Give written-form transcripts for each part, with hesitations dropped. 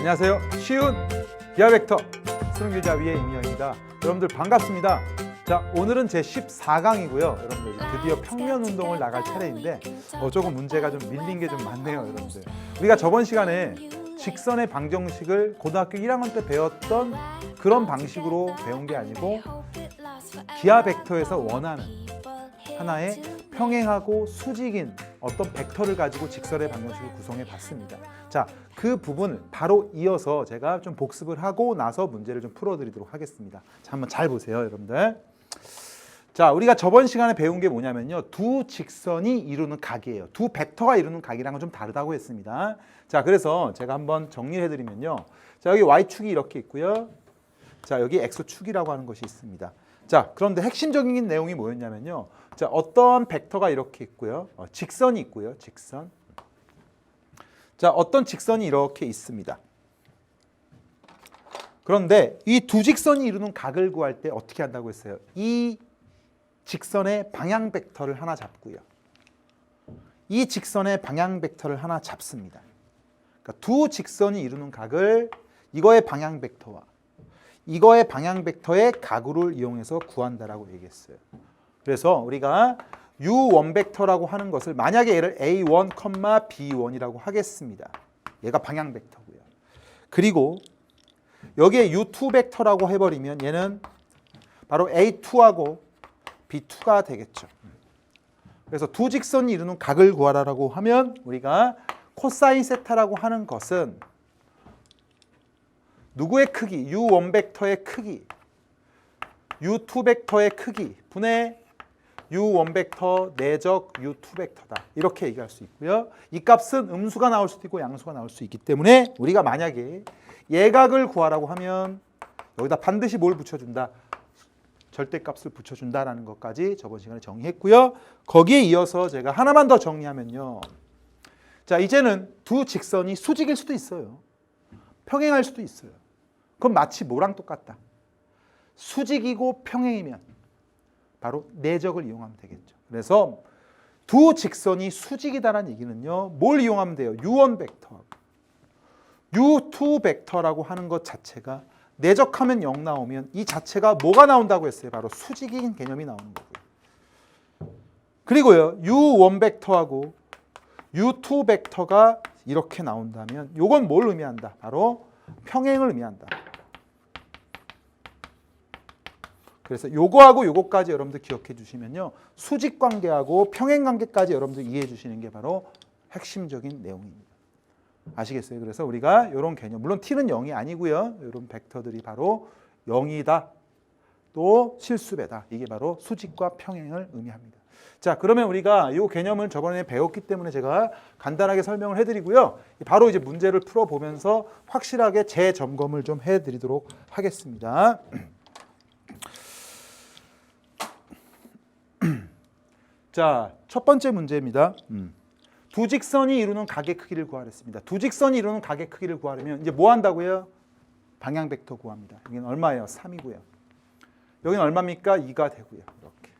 안녕하세요. 쉬운 기하 벡터 수능교재위의 이민영입니다. 여러분들 반갑습니다. 자, 오늘은 제 14강이고요. 여러분들 드디어 평면 운동을 나갈 차례인데 조금 문제가 좀 밀린 게 좀 많네요, 여러분들. 우리가 저번 시간에 직선의 방정식을 고등학교 1학년 때 배웠던 그런 방식으로 배운 게 아니고 기하 벡터에서 원하는 하나의 평행하고 수직인 어떤 벡터를 가지고 직선의 방정식을 구성해 봤습니다. 자, 그 부분을 바로 이어서 제가 좀 복습을 하고 나서 문제를 좀 풀어드리도록 하겠습니다. 자, 한번 잘 보세요, 여러분들. 자, 우리가 저번 시간에 배운 게 뭐냐면요, 두 직선이 이루는 각이에요. 두 벡터가 이루는 각이랑은 좀 다르다고 했습니다. 자, 그래서 제가 한번 정리를 해드리면요, 자, 여기 y축이 이렇게 있고요, 자, 여기 x축이라고 하는 것이 있습니다. 자, 그런데 핵심적인 내용이 뭐였냐면요, 자, 어떤 벡터가 이렇게 있고요, 직선이 있고요, 직선. 자, 어떤 직선이 이렇게 있습니다. 그런데 이 두 직선이 이루는 각을 구할 때 어떻게 한다고 했어요? 이 직선의 방향 벡터를 하나 잡고요, 이 직선의 방향 벡터를 하나 잡습니다. 그러니까 두 직선이 이루는 각을 이거의 방향 벡터와 이거의 방향 벡터의 가구를 이용해서 구한다라고 얘기했어요. 그래서 우리가 U1 벡터라고 하는 것을 만약에 얘를 A1, B1이라고 하겠습니다. 얘가 방향 벡터고요. 그리고 여기에 U2 벡터라고 해버리면 얘는 바로 A2하고 B2가 되겠죠. 그래서 두 직선이 이루는 각을 구하라고 하면 우리가 코사인 세타라고 하는 것은 누구의 크기? U1 벡터의 크기, U2 벡터의 크기 분의 U1 벡터 내적 U2 벡터다. 이렇게 얘기할 수 있고요. 이 값은 음수가 나올 수도 있고 양수가 나올 수 있기 때문에 우리가 만약에 예각을 구하라고 하면 여기다 반드시 뭘 붙여준다? 절대값을 붙여준다라는 것까지 저번 시간에 정리했고요. 거기에 이어서 제가 하나만 더 정리하면요, 자, 이제는 두 직선이 수직일 수도 있어요. 평행할 수도 있어요. 그럼 마치 뭐랑 똑같다? 수직이고 평행이면 바로 내적을 이용하면 되겠죠. 그래서 두 직선이 수직이다라는 얘기는요, 뭘 이용하면 돼요? U1 벡터, U2 벡터라고 하는 것 자체가 내적하면 0 나오면 이 자체가 뭐가 나온다고 했어요? 바로 수직인 개념이 나오는 거고요. 그리고요, U1 벡터하고 U2 벡터가 이렇게 나온다면 이건 뭘 의미한다? 바로 평행을 의미한다. 그래서 요거하고 요거까지 여러분들 기억해 주시면요, 수직 관계하고 평행 관계까지 여러분들 이해해 주시는 게 바로 핵심적인 내용입니다. 아시겠어요? 그래서 우리가 이런 개념, 물론 t는 0이 아니고요, 이런 벡터들이 바로 0이다, 또 실수배다, 이게 바로 수직과 평행을 의미합니다. 자, 그러면 우리가 이 개념을 저번에 배웠기 때문에 제가 간단하게 설명을 해드리고요, 바로 이제 문제를 풀어보면서 확실하게 재점검을 좀 해드리도록 하겠습니다. 자, 첫 번째 문제입니다. 두 직선이 이루는 각의 크기를 구하랬습니다. 두 직선이 이루는 각의 크기를 구하려면 이제 뭐 한다고요? 방향 벡터 구합니다. 여기는 얼마예요? 3이고요. 여기는 얼마입니까? 2가 되고요. 이렇게.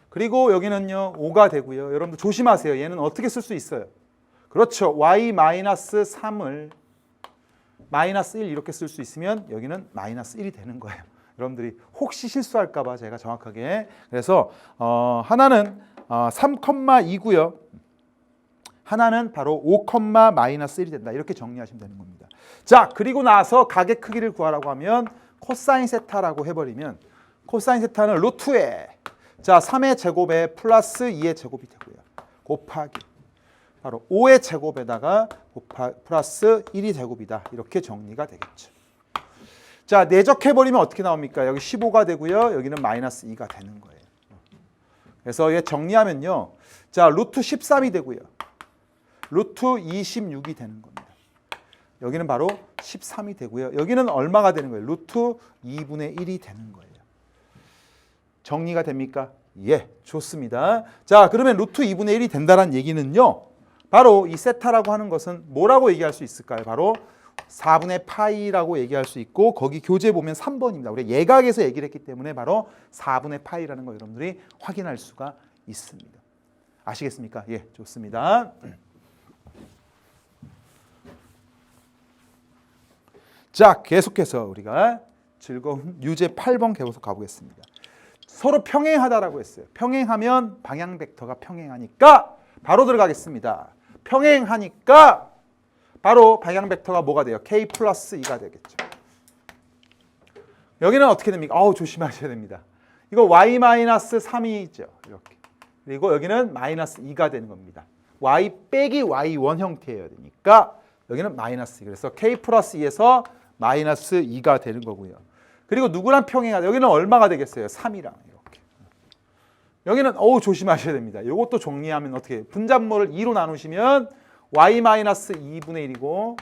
그리고 여기는요, 5가 되고요. 여러분들 조심하세요. 얘는 어떻게 쓸 수 있어요? 그렇죠. y-3을 마이너스 1 이렇게 쓸 수 있으면 여기는 마이너스 1이 되는 거예요. 여러분들이 혹시 실수할까 봐 제가 정확하게, 그래서 하나는 3,2고요. 하나는 바로 5, 마이너스 1이 된다. 이렇게 정리하시면 되는 겁니다. 자, 그리고 나서 각의 크기를 구하라고 하면 코사인 세타라고 해버리면 코사인 세타는 루트에, 자, 3의 제곱에 플러스 2의 제곱이 되고요, 곱하기 바로 5의 제곱에다가 플러스 1이 제곱이다. 이렇게 정리가 되겠죠. 자, 내적해버리면 어떻게 나옵니까? 여기 15가 되고요, 여기는 마이너스 2가 되는 거예요. 그래서 얘 정리하면요, 자, 루트 13이 되고요, 루트 26이 되는 겁니다. 여기는 바로 13이 되고요, 여기는 얼마가 되는 거예요? 루트 2분의 1이 되는 거예요. 정리가 됩니까? 예, 좋습니다. 자, 그러면 루트 2분의 1이 된다는 얘기는요, 바로 이 세타라고 하는 것은 뭐라고 얘기할 수 있을까요? 바로 4분의 파이라고 얘기할 수 있고, 거기 교재 보면 3번입니다. 우리가 예각에서 얘기를 했기 때문에 바로 4분의 파이라는 거 여러분들이 확인할 수가 있습니다. 아시겠습니까? 예, 좋습니다. 자, 계속해서 우리가 즐거운 유제 8번 계속 가보겠습니다. 서로 평행하다라고 했어요. 평행하면 방향 벡터가 평행하니까 바로 들어가겠습니다. 평행하니까 바로 방향 벡터가 뭐가 돼요? K 플러스 2가 되겠죠. 여기는 어떻게 됩니까? 조심하셔야 됩니다. 이거 y-3이죠. 이렇게. 그리고 여기는 마이너스 2가 되는 겁니다. y 빼기 y1 형태여야 되니까 여기는 마이너스 2. 그래서 K 플러스 2에서 마이너스 2가 되는 거고요. 그리고 누구랑 평행하다? 여기는 얼마가 되겠어요? 3이랑 이렇게. 여기는 조심하셔야 됩니다. 이것도 정리하면 어떻게? 분자분모를 2로 나누시면 y-2분의 1이고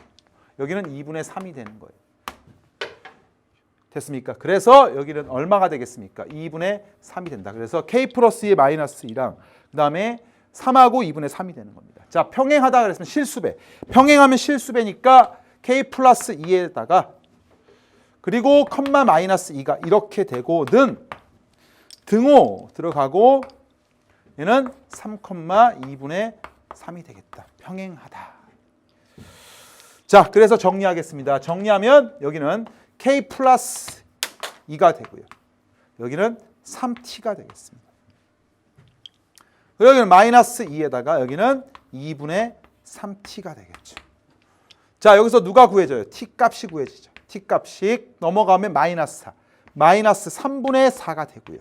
여기는 2분의 3이 되는 거예요. 됐습니까? 그래서 여기는 얼마가 되겠습니까? 2분의 3이 된다. 그래서 K 플러스 2의 마이너스 2랑 그 다음에 3하고 2분의 3이 되는 겁니다. 자, 평행하다 그랬으면 실수배. 평행하면 실수배니까 K 플러스 2에다가 그리고 컴마 마이너스 2가 이렇게 되고는 등호 들어가고 얘는 3,2분의 3이 되겠다. 평행하다. 자, 그래서 정리하겠습니다. 정리하면 여기는 K 플러스 2가 되고요. 여기는 3T가 되겠습니다. 여기는 마이너스 2에다가 여기는 2분의 3T가 되겠죠. 자, 여기서 누가 구해져요? T 값이 구해지죠. T 값이 넘어가면 마이너스 4. 마이너스 3분의 4가 되고요.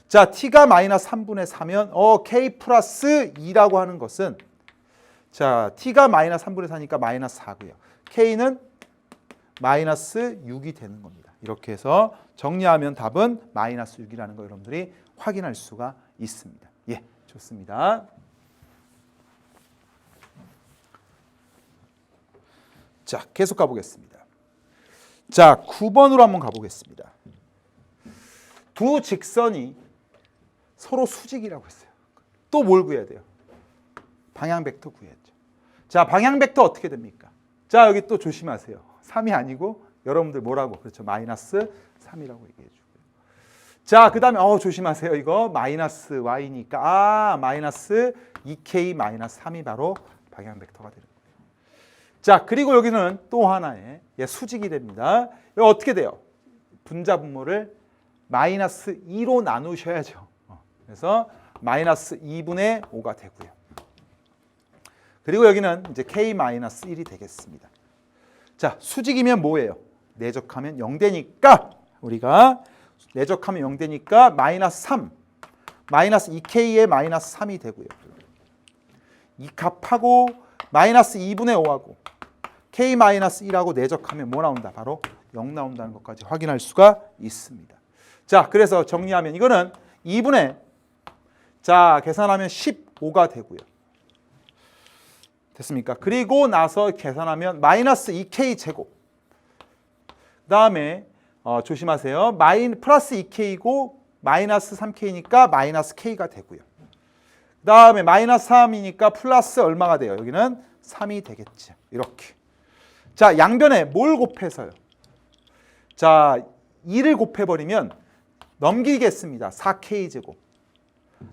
자, T가 마이너스 3분의 4면 K 플러스 2라고 하는 것은 자, T가 마이너스 3분의 4니까 마이너스 4고요. K는 마이너스 6이 되는 겁니다. 이렇게 해서 정리하면 답은 마이너스 6이라는 거 여러분들이 확인할 수가 있습니다. 예, 좋습니다. 자, 계속 가보겠습니다. 자, 9번으로 한번 가보겠습니다. 두 직선이 서로 수직이라고 했어요. 또 뭘 구해야 돼요? 방향 벡터 구해야죠. 자, 방향 벡터 어떻게 됩니까? 자, 여기 또 조심하세요. 3이 아니고 여러분들 뭐라고? 그렇죠. 마이너스 3이라고 얘기해 주고요. 자, 그 다음에 조심하세요. 이거 마이너스 y니까 마이너스 2k 마이너스 3이 바로 방향 벡터가 되는 거예요. 자, 그리고 여기는 또 하나의 수직이 됩니다. 이거 어떻게 돼요? 분자 분모를 마이너스 2로 나누셔야죠. 그래서 마이너스 2분의 5가 되고요. 그리고 여기는 이제 k 마이너스 1이 되겠습니다. 자, 수직이면 뭐예요? 내적하면 0되니까 우리가 내적하면 0되니까 마이너스 3, 마이너스 2k의 마이너스 3이 되고요. 이 값하고 마이너스 2분의 5하고 k 마이너스 1하고 내적하면 뭐 나온다? 바로 0 나온다는 것까지 확인할 수가 있습니다. 자, 그래서 정리하면 이거는 2분의 자, 계산하면 15가 되고요. 됐습니까? 그리고 나서 계산하면 마이너스 2k 제곱. 그 다음에 조심하세요. 플러스 2k이고 마이너스 3k니까 마이너스 k가 되고요. 그 다음에 마이너스 3이니까 플러스 얼마가 돼요? 여기는 3이 되겠죠. 이렇게. 자, 양변에 뭘 곱해서요? 자, 2를 곱해버리면 넘기겠습니다. 4k 제곱.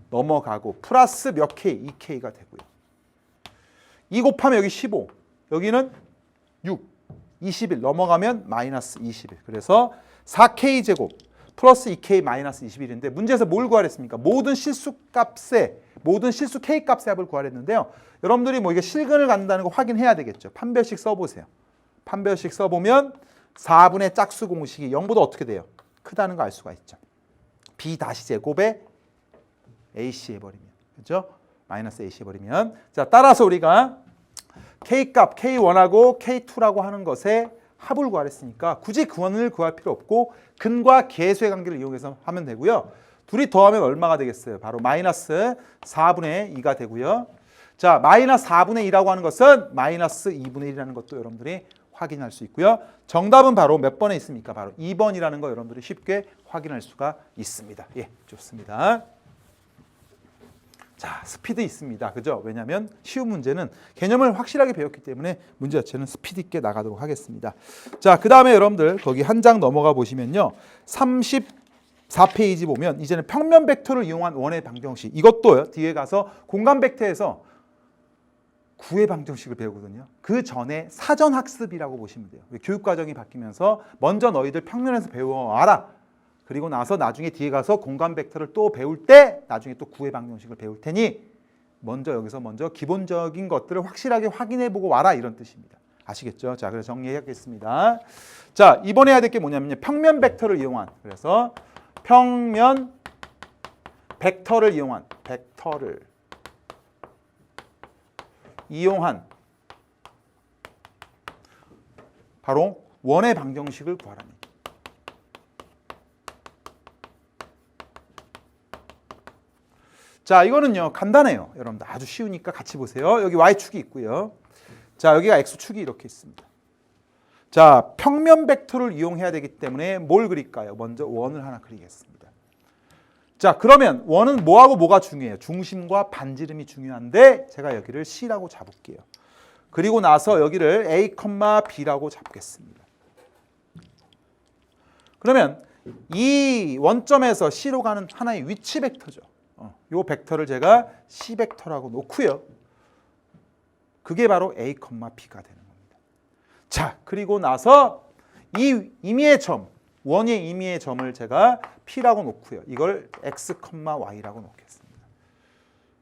넘어가고 플러스 몇 k? 2k가 되고요. 2 곱하면 여기 15, 여기는 6, 21 넘어가면 마이너스 21. 그래서 4k 제곱 플러스 2k 마이너스 21인데 문제에서 뭘 구하랬습니까? 모든 실수 k 값의 합을 구하랬는데요. 여러분들이 이게 실근을 갖는다는 거 확인해야 되겠죠. 판별식 써보세요. 판별식 써보면 4분의 짝수 공식이 0보다 어떻게 돼요? 크다는 거 알 수가 있죠. b 다시 제곱에 ac 해버리면, 그렇죠? 마이너스 ac 해버리면. 자, 따라서 우리가 K값 K1하고 K2라고 하는 것에 합을 구하랬으니까 굳이 근을 구할 필요 없고 근과 계수의 관계를 이용해서 하면 되고요. 둘이 더하면 얼마가 되겠어요? 바로 마이너스 4분의 2가 되고요. 자, 마이너스 4분의 2라고 하는 것은 마이너스 2분의 1이라는 것도 여러분들이 확인할 수 있고요. 정답은 바로 몇 번에 있습니까? 바로 2번이라는 거 여러분들이 쉽게 확인할 수가 있습니다. 예, 좋습니다. 자, 스피드 있습니다. 그죠? 왜냐하면 쉬운 문제는 개념을 확실하게 배웠기 때문에 문제 자체는 스피드 있게 나가도록 하겠습니다. 자, 그 다음에 여러분들 거기 한 장 넘어가 보시면요. 34페이지 보면 이제는 평면 벡터를 이용한 원의 방정식. 이것도요. 뒤에 가서 공간 벡터에서 구의 방정식을 배우거든요. 그 전에 사전 학습이라고 보시면 돼요. 교육 과정이 바뀌면서 먼저 너희들 평면에서 배워와라. 그리고 나서 나중에 뒤에 가서 공간 벡터를 또 배울 때 나중에 또 구의 방정식을 배울 테니 여기서 먼저 기본적인 것들을 확실하게 확인해보고 와라 이런 뜻입니다. 아시겠죠? 자, 그래서 정리하겠습니다. 자, 이번에 해야 될 게 뭐냐면요. 평면 벡터를 이용한, 그래서 평면 벡터를 이용한 바로 원의 방정식을 구하라는. 자, 이거는요 간단해요. 여러분들 아주 쉬우니까 같이 보세요. 여기 y축이 있고요. 자, 여기가 x축이 이렇게 있습니다. 자, 평면 벡터를 이용해야 되기 때문에 뭘 그릴까요? 먼저 원을 하나 그리겠습니다. 자, 그러면 원은 뭐하고 뭐가 중요해요? 중심과 반지름이 중요한데 제가 여기를 C라고 잡을게요. 그리고 나서 여기를 A, B라고 잡겠습니다. 그러면 이 원점에서 C로 가는 하나의 위치 벡터죠. 이 벡터를 제가 C 벡터라고 놓고요. 그게 바로 A, B가 되는 겁니다. 자, 그리고 나서 이 임의의 점, 원의 임의의 점을 제가 P라고 놓고요. 이걸 X, Y라고 놓겠습니다.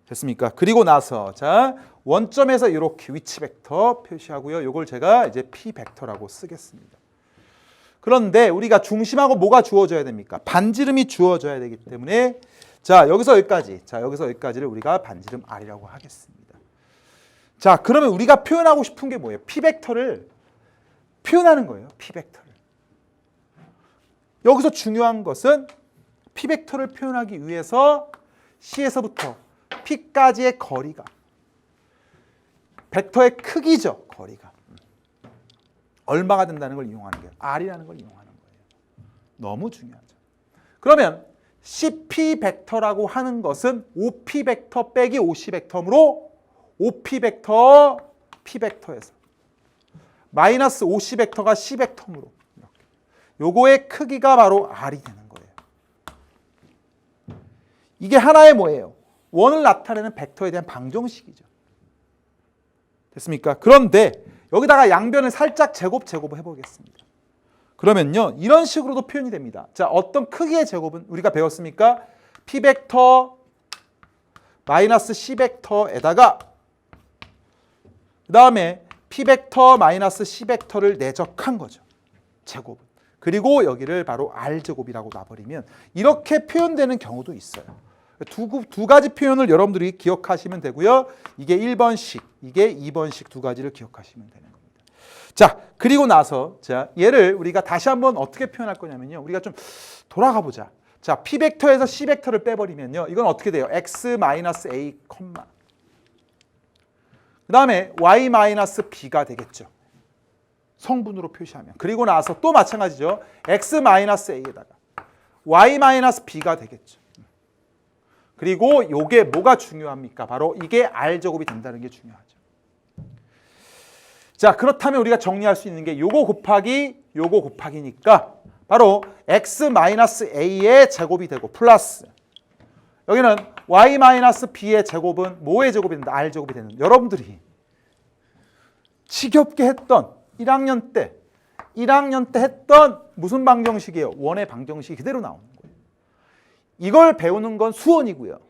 됐습니까? 그리고 나서 자, 원점에서 이렇게 위치 벡터 표시하고요. 이걸 제가 이제 P 벡터라고 쓰겠습니다. 그런데 우리가 중심하고 뭐가 주어져야 됩니까? 반지름이 주어져야 되기 때문에 자, 여기서 여기까지. 자, 여기서 여기까지를 우리가 반지름 R이라고 하겠습니다. 자, 그러면 우리가 표현하고 싶은 게 뭐예요? P 벡터를 표현하는 거예요. P 벡터를. 여기서 중요한 것은 P 벡터를 표현하기 위해서 C에서부터 P까지의 거리가 벡터의 크기죠. 거리가. 얼마가 된다는 걸 이용하는 거예요. R이라는 걸 이용하는 거예요. 너무 중요하죠. 그러면 CP 벡터라고 하는 것은 OP 벡터 빼기 OC 벡터므로 OP 벡터 P 벡터에서 마이너스 OC 벡터가 C 벡터므로 요거의 크기가 바로 R이 되는 거예요. 이게 하나의 뭐예요? 원을 나타내는 벡터에 대한 방정식이죠. 됐습니까? 그런데 여기다가 양변을 살짝 제곱을 해보겠습니다. 그러면요, 이런 식으로도 표현이 됩니다. 자, 어떤 크기의 제곱은 우리가 배웠습니까? P 벡터 마이너스 C 벡터에다가 그 다음에 P 벡터 마이너스 C 벡터를 내적한 거죠. 제곱은. 그리고 여기를 바로 R제곱이라고 놔버리면 이렇게 표현되는 경우도 있어요. 두 가지 표현을 여러분들이 기억하시면 되고요. 이게 1번식, 이게 2번식 두 가지를 기억하시면 되는 겁니다. 자, 그리고 나서 자, 얘를 우리가 다시 한번 어떻게 표현할 거냐면요. 우리가 좀 돌아가 보자. 자, P 벡터에서 C 벡터를 빼버리면요. 이건 어떻게 돼요? X-A, 그 다음에 Y-B가 되겠죠. 성분으로 표시하면. 그리고 나서 또 마찬가지죠. X-A에다가 Y-B가 되겠죠. 그리고 요게 뭐가 중요합니까? 바로 이게 R제곱이 된다는 게 중요하죠. 자, 그렇다면 우리가 정리할 수 있는 게 요거 곱하기 요거 곱하기니까 바로 X-A의 제곱이 되고 플러스 여기는 Y-B의 제곱은 뭐의 제곱이 된다? R제곱이 되는. 여러분들이 지겹게 했던 1학년 때 했던 무슨 방정식이에요? 원의 방정식이 그대로 나오는 거예요. 이걸 배우는 건 수원이고요.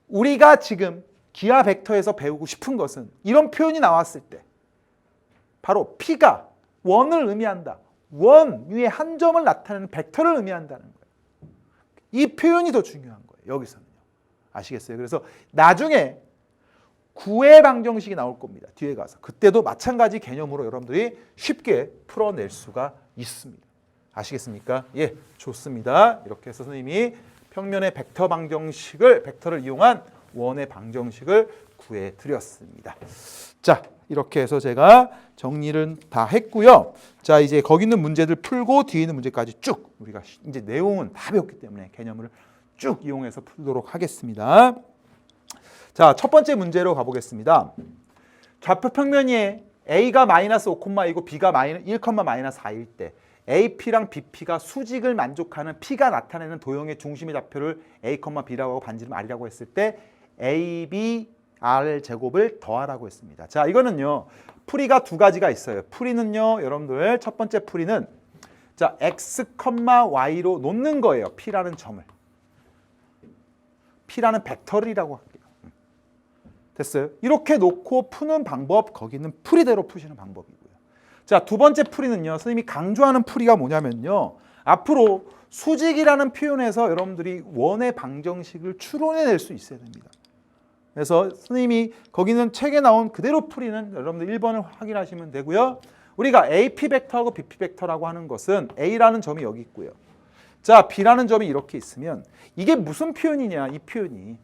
우리가 지금 기하 벡터에서 배우고 싶은 것은 이런 표현이 나왔을 때 바로 P가 원을 의미한다. 원 위에 한 점을 나타내는 벡터를 의미한다는 거예요. 이 표현이 더 중요한 거예요. 여기서는요. 아시겠어요? 그래서 나중에 구의 방정식이 나올 겁니다. 뒤에 가서. 그때도 마찬가지 개념으로 여러분들이 쉽게 풀어낼 수가 있습니다. 아시겠습니까? 예, 좋습니다. 이렇게 해서 선생님이 평면의 벡터를 이용한 원의 방정식을 구해 드렸습니다. 자, 이렇게 해서 제가 정리를 다 했고요. 자, 이제 거기 있는 문제들 풀고 뒤에 있는 문제까지 쭉 우리가 이제 내용은 다 배웠기 때문에 개념을 쭉 이용해서 풀도록 하겠습니다. 자, 첫 번째 문제로 가보겠습니다. 좌표 평면이 A가 마이너스 5,2고 B가 1,-4일 때 AP랑 BP가 수직을 만족하는 P가 나타내는 도형의 중심의 좌표를 A, B라고 하고 반지름 R이라고 했을 때 AB, R 제곱을 더하라고 했습니다. 자, 이거는요. 풀이가 두 가지가 있어요. 풀이는요. 여러분들 첫 번째 풀이는 자, x, y로 놓는 거예요. P라는 점을. P라는 벡터리라고 할게요. 됐어요? 이렇게 놓고 푸는 방법, 거기는 풀이대로 푸시는 방법이고요. 자, 두 번째 풀이는요. 선생님이 강조하는 풀이가 뭐냐면요. 앞으로 수직이라는 표현에서 여러분들이 원의 방정식을 추론해낼 수 있어야 됩니다. 그래서 선생님이 거기는 책에 나온 그대로 풀이는 여러분들 1번을 확인하시면 되고요. 우리가 AP 벡터하고 BP 벡터라고 하는 것은 A라는 점이 여기 있고요. 자, B라는 점이 이렇게 있으면 이게 무슨 표현이냐, 이 표현이.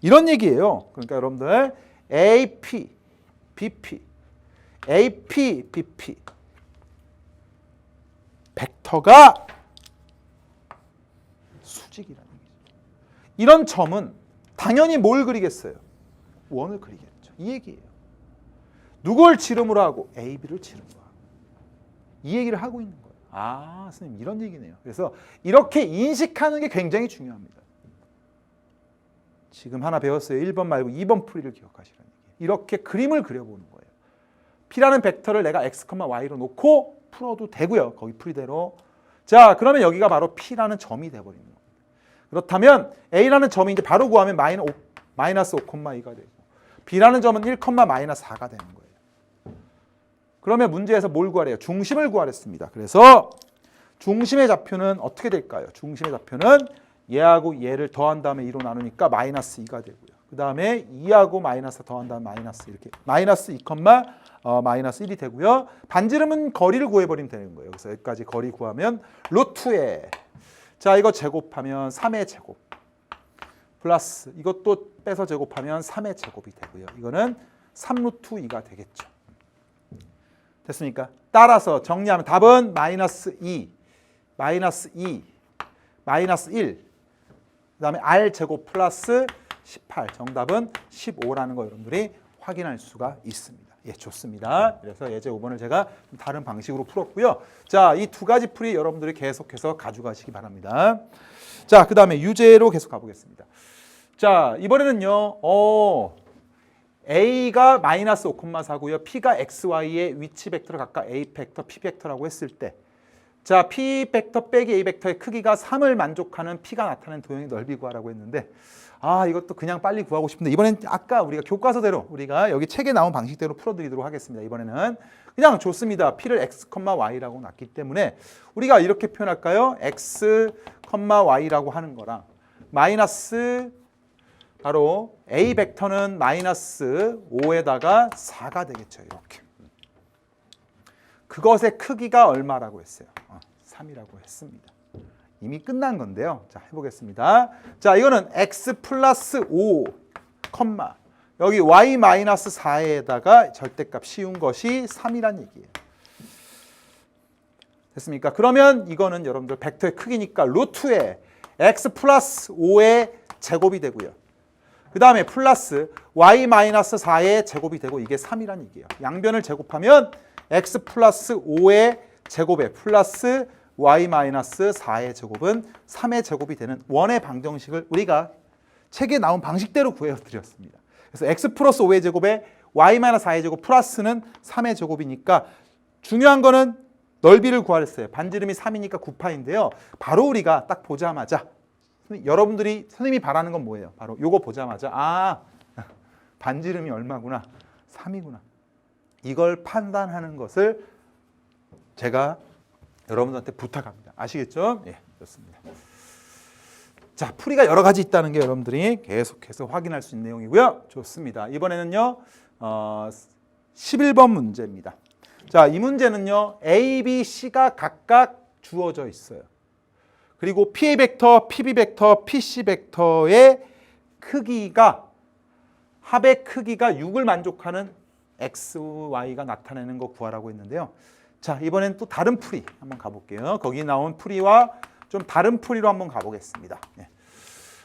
이런 얘기예요. 그러니까 여러분들 AP, BP, AP, BP 벡터가 수직이라는 얘기죠. 이런 점은 당연히 뭘 그리겠어요? 원을 그리겠죠. 이 얘기예요. 누굴 지름으로 하고? A, B를 지름으로 하고. 이 얘기를 하고 있는 거예요. 아, 선생님 이런 얘기네요. 그래서 이렇게 인식하는 게 굉장히 중요합니다. 지금 하나 배웠어요. 1번 말고 2번 풀이를 기억하시라는 얘기예요. 이렇게 그림을 그려보는 거예요. P라는 벡터를 내가 x, y로 놓고 풀어도 되고요. 거기 풀이대로. 자, 그러면 여기가 바로 P라는 점이 돼버리는 거예요. 그렇다면 A라는 점이 이제 바로 구하면 마이너스 5,2가 되고 B라는 점은 1, 마이너스 4가 되는 거예요. 그러면 문제에서 뭘 구하래요? 중심을 구하랬습니다. 그래서 중심의 좌표는 어떻게 될까요? 중심의 좌표는 얘하고 얘를 더한 다음에 2로 나누니까 마이너스 2가 되고요. 그 다음에 2하고 마이너스 더한 다음에 마이너스 이렇게 마이너스 2, 마이너스 1이 되고요. 반지름은 거리를 구해버리면 되는 거예요. 그래서 여기까지 거리 구하면 루트에 자, 이거 제곱하면 3의 제곱 플러스 이것도 빼서 제곱하면 3의 제곱이 되고요. 이거는 3루트 2가 되겠죠. 됐습니까? 따라서 정리하면 답은 마이너스 2, 마이너스 2, 마이너스 1, 그 다음에 R제곱 플러스 18. 정답은 15라는 거 여러분들이 확인할 수가 있습니다. 예, 좋습니다. 그래서 예제 5번을 제가 좀 다른 방식으로 풀었고요. 자, 이 두 가지 풀이 여러분들이 계속해서 가져가시기 바랍니다. 자, 그 다음에 유제로 계속 가보겠습니다. 자, 이번에는요. A가 마이너스 5,4고요. P가 XY의 위치 벡터를 각각 A 벡터, P 벡터라고 했을 때 자, P 벡터 빼기 A 벡터의 크기가 3을 만족하는 P가 나타낸 도형의 넓이 구하라고 했는데 아, 이것도 그냥 빨리 구하고 싶은데 이번엔 아까 우리가 교과서대로 우리가 여기 책에 나온 방식대로 풀어드리도록 하겠습니다. 이번에는 그냥 좋습니다. P를 X, Y라고 놨기 때문에 우리가 이렇게 표현할까요? X, Y라고 하는 거랑 마이너스 바로 A 벡터는 마이너스 5에다가 4가 되겠죠. 이렇게. 그것의 크기가 얼마라고 했어요? 3이라고 했습니다. 이미 끝난 건데요. 자, 해보겠습니다. 자, 이거는 x 플러스 5, 여기 y 마이너스 4에다가 절대값 씌운 것이 3이란 얘기예요. 됐습니까? 그러면 이거는 여러분들 벡터의 크기니까 루트에 x 플러스 5의 제곱이 되고요. 그 다음에 플러스 y 마이너스 4의 제곱이 되고 이게 3이란 얘기예요. 양변을 제곱하면 x 플러스 5의 제곱에 플러스 y 마이너스 4의 제곱은 3의 제곱이 되는 원의 방정식을 우리가 책에 나온 방식대로 구해드렸습니다. 그래서 x 플러스 5의 제곱에 y 마이너스 4의 제곱 플러스는 3의 제곱이니까 중요한 거는 넓이를 구하랬어요. 반지름이 3이니까 9파인데요. 바로 우리가 딱 보자마자 여러분들이 선생님이 바라는 건 뭐예요? 바로 요거 보자마자 아, 반지름이 얼마구나? 3이구나. 이걸 판단하는 것을 제가 여러분들한테 부탁합니다. 아시겠죠? 예, 좋습니다. 자, 풀이가 여러 가지 있다는 게 여러분들이 계속해서 확인할 수 있는 내용이고요. 좋습니다. 이번에는요, 11번 문제입니다. 자, 이 문제는요, A, B, C가 각각 주어져 있어요. 그리고 P 벡터, PB 벡터, PC 벡터의 크기가 합의 크기가 6을 만족하는 X, Y가 나타내는 거 구하라고 했는데요. 자, 이번엔 또 다른 풀이 한번 가볼게요. 거기 나온 풀이와 좀 다른 풀이로 한번 가보겠습니다. 네.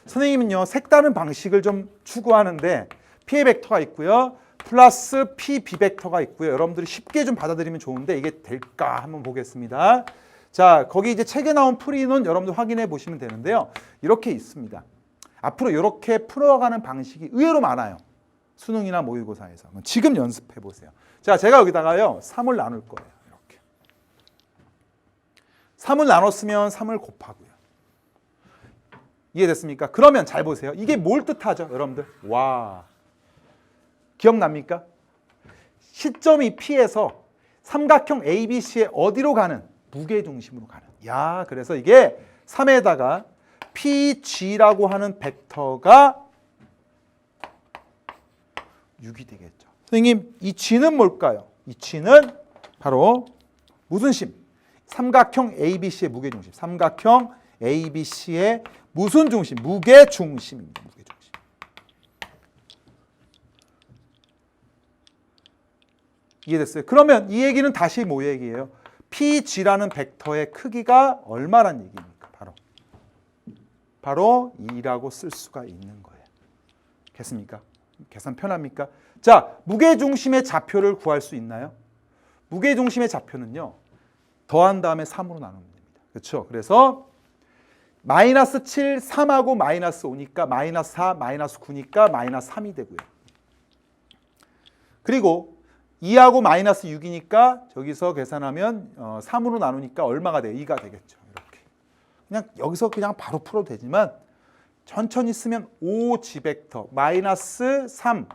선생님은요, 색다른 방식을 좀 추구하는데 P의 벡터가 있고요. 플러스 PB 벡터가 있고요. 여러분들이 쉽게 좀 받아들이면 좋은데 이게 될까 한번 보겠습니다. 자, 거기 이제 책에 나온 풀이는 여러분들 확인해 보시면 되는데요. 이렇게 있습니다. 앞으로 이렇게 풀어가는 방식이 의외로 많아요. 수능이나 모의고사에서. 지금 연습해 보세요. 자, 제가 여기다가요 3을 나눌 거예요. 이렇게 3을 나눴으면 3을 곱하고요. 이해됐습니까? 그러면 잘 보세요. 이게 뭘 뜻하죠, 여러분들? 와, 기억납니까? 시점이 P에서 삼각형 ABC의 어디로 가는? 무게중심으로 가는. 야, 그래서 이게 3에다가 PG라고 하는 벡터가 6이 되겠죠. 선생님, 이 G는 뭘까요? 이 G는 바로 무슨 심? 삼각형 ABC의 무게중심. 삼각형 ABC의 무슨 중심? 무게중심입니다. 무게중심. 이해됐어요? 그러면 이 얘기는 다시 뭐 얘기예요? PG라는 벡터의 크기가 얼마란 얘기입니까? 바로 2라고 쓸 수가 있는 거예요. 됐습니까? 계산 편합니까? 자, 무게중심의 좌표를 구할 수 있나요? 무게중심의 좌표는요, 더한 다음에 3으로 나누면 됩니다. 그렇죠? 그래서 마이너스 7, 3하고 마이너스 5니까 마이너스 4, 마이너스 9니까 마이너스 3이 되고요. 그리고 2하고 마이너스 6이니까 저기서 계산하면 3으로 나누니까 얼마가 돼요? 2가 되겠죠. 이렇게. 그냥 여기서 그냥 바로 풀어도 되지만 천천히 쓰면 5G 벡터 마이너스 3,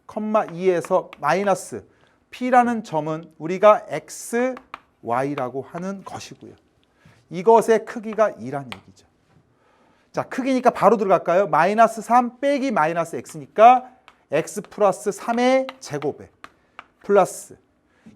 2에서 마이너스 P라는 점은 우리가 X, Y라고 하는 것이고요. 이것의 크기가 2란 얘기죠. 자, 크기니까 바로 들어갈까요? 마이너스 3 빼기 마이너스 X니까 X 플러스 3의 제곱에 플러스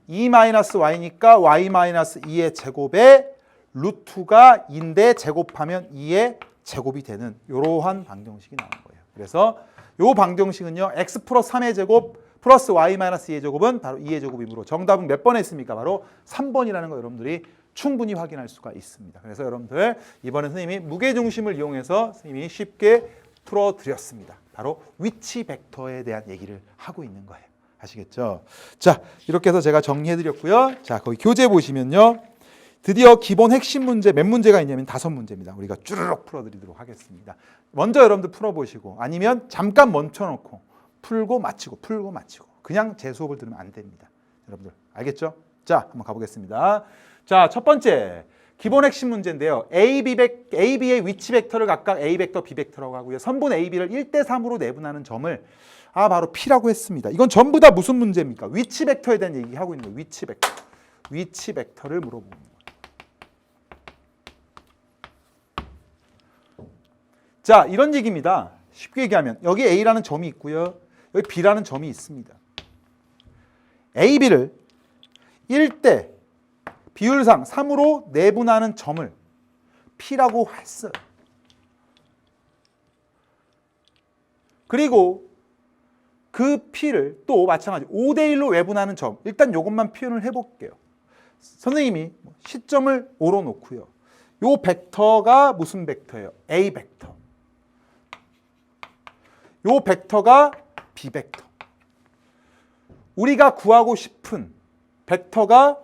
2 마이너스 Y니까 Y 마이너스 2의 제곱에 루트가 2인데 제곱하면 2의 제곱이 되는 이러한 방정식이 나온 거예요. 그래서 이 방정식은요, X 플러스 3의 제곱 플러스 Y 마이너스 2의 제곱은 바로 2의 제곱이므로 정답은 몇 번에 있습니까? 바로 3번이라는 거 여러분들이 충분히 확인할 수가 있습니다. 그래서 여러분들 이번에 선생님이 무게중심을 이용해서 선생님이 쉽게 풀어드렸습니다. 바로 위치 벡터에 대한 얘기를 하고 있는 거예요. 아시겠죠? 자, 이렇게 해서 제가 정리해드렸고요. 자, 거기 교재 보시면요. 드디어 기본 핵심 문제 몇 문제가 있냐면 5문제입니다. 우리가 쭈르륵 풀어드리도록 하겠습니다. 먼저 여러분들 풀어보시고 아니면 잠깐 멈춰놓고 풀고 마치고 그냥 제 수업을 들으면 안 됩니다. 여러분들 알겠죠? 자, 한번 가보겠습니다. 자, 첫 번째 기본 핵심 문제인데요. AB의 위치 벡터를 각각 A 벡터, B 벡터라고 하고요. 선분 AB를 1대3으로 내분하는 점을 바로 P라고 했습니다. 이건 전부 다 무슨 문제입니까? 위치 벡터에 대한 얘기하고 있는 거예요. 위치 벡터. 위치 벡터를 물어보는 거예요. 자, 이런 얘기입니다. 쉽게 얘기하면 여기 A라는 점이 있고요. 여기 B라는 점이 있습니다. AB를 1대 비율상 3으로 내분하는 점을 P라고 했어요. 그리고 그 P를 또 마찬가지 5대1로 외분하는 점, 일단 이것만 표현을 해볼게요. 선생님이 시점을 O로 놓고요. 이 벡터가 무슨 벡터예요? A 벡터. 이 벡터가 B 벡터. 우리가 구하고 싶은 벡터가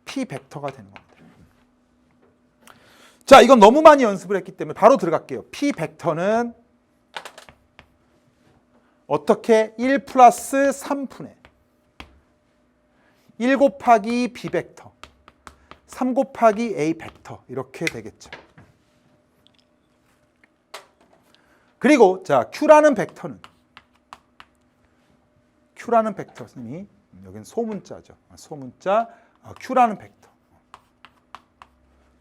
P 벡터가 되는 겁니다. 자, 이건 너무 많이 연습을 했기 때문에 바로 들어갈게요. P 벡터는 어떻게 1 플러스 3분의 1 곱하기 B 벡터 3 곱하기 A 벡터 이렇게 되겠죠. 그리고 자, Q라는 벡터는 선생님이 여기는 소문자죠. 소문자 Q라는 벡터.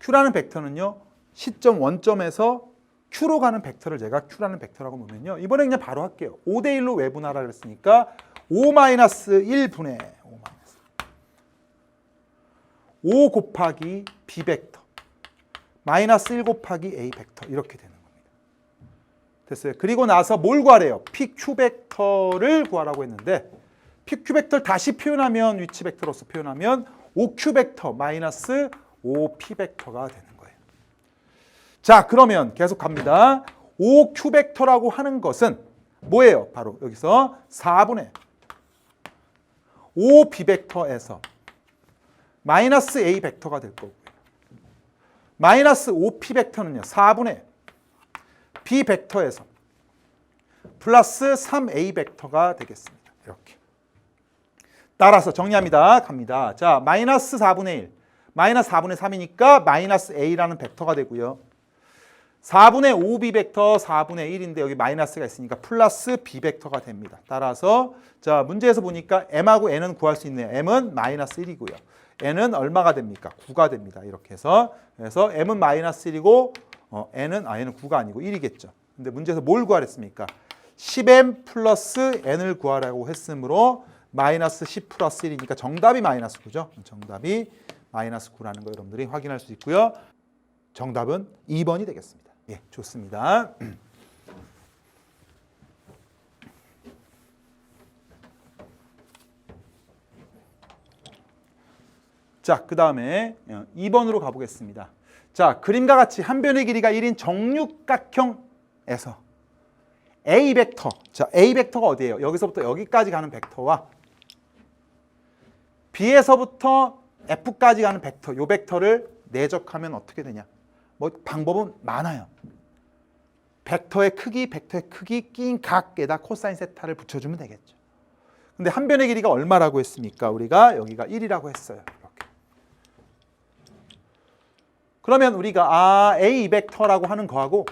Q라는 벡터는요. 시점 원점에서 Q로 가는 벡터를 제가 Q라는 벡터라고 보면요. 이번에 그냥 바로 할게요. 5대1로 외분하라 그랬으니까 5-1분의 5 곱하기 B 벡터 마이너스 1 곱하기 A 벡터 이렇게 되는 겁니다. 됐어요. 그리고 나서 뭘 구하래요? PQ 벡터를 구하라고 했는데 PQ 벡터를 다시 표현하면 위치 벡터로서 표현하면 OQ 벡터 마이너스 OP 벡터가 되는 거예요. 자, 그러면 계속 갑니다. OQ 벡터라고 하는 것은 뭐예요? 바로 여기서 4분의 OB 벡터에서 마이너스 A 벡터가 될 거고요. 마이너스 OP 벡터는요. 4분의 B 벡터에서 플러스 3a 벡터가 되겠습니다. 이렇게. 따라서 정리합니다. 갑니다. 자, 마이너스 4분의 1. 마이너스 4분의 3이니까 마이너스 a라는 벡터가 되고요. 4분의 5b 벡터 4분의 1인데 여기 마이너스가 있으니까 플러스 b 벡터가 됩니다. 따라서 자, 문제에서 보니까 m하고 n은 구할 수 있네요. m은 마이너스 1이고요. n은 얼마가 됩니까? 9가 됩니다. 이렇게 해서 그래서 m은 마이너스 1이고 n은 얘는 9가 아니고 1이겠죠. 근데 문제에서 뭘 구하랬습니까? 10m 플러스 n을 구하라고 했으므로 마이너스 10 플러스 1이니까 정답이 마이너스 9죠. 정답이 마이너스 9라는 거 여러분들이 확인할 수 있고요. 정답은 2번이 되겠습니다. 예, 좋습니다. 자, 그 다음에 2번으로 가보겠습니다. 자, 그림과 같이 한 변의 길이가 1인 정육각형에서 A 벡터, 자, A 벡터가 어디예요? 여기서부터 여기까지 가는 벡터와 B에서부터 F까지 가는 벡터, 요 벡터를 내적하면 어떻게 되냐? 뭐 방법은 많아요. 벡터의 크기 끼인 각에다 코사인 세타를 붙여주면 되겠죠. 근데 한 변의 길이가 얼마라고 했습니까? 우리가 여기가 1이라고 했어요. 이렇게. 그러면 우리가 A 벡터라고 하는 거하고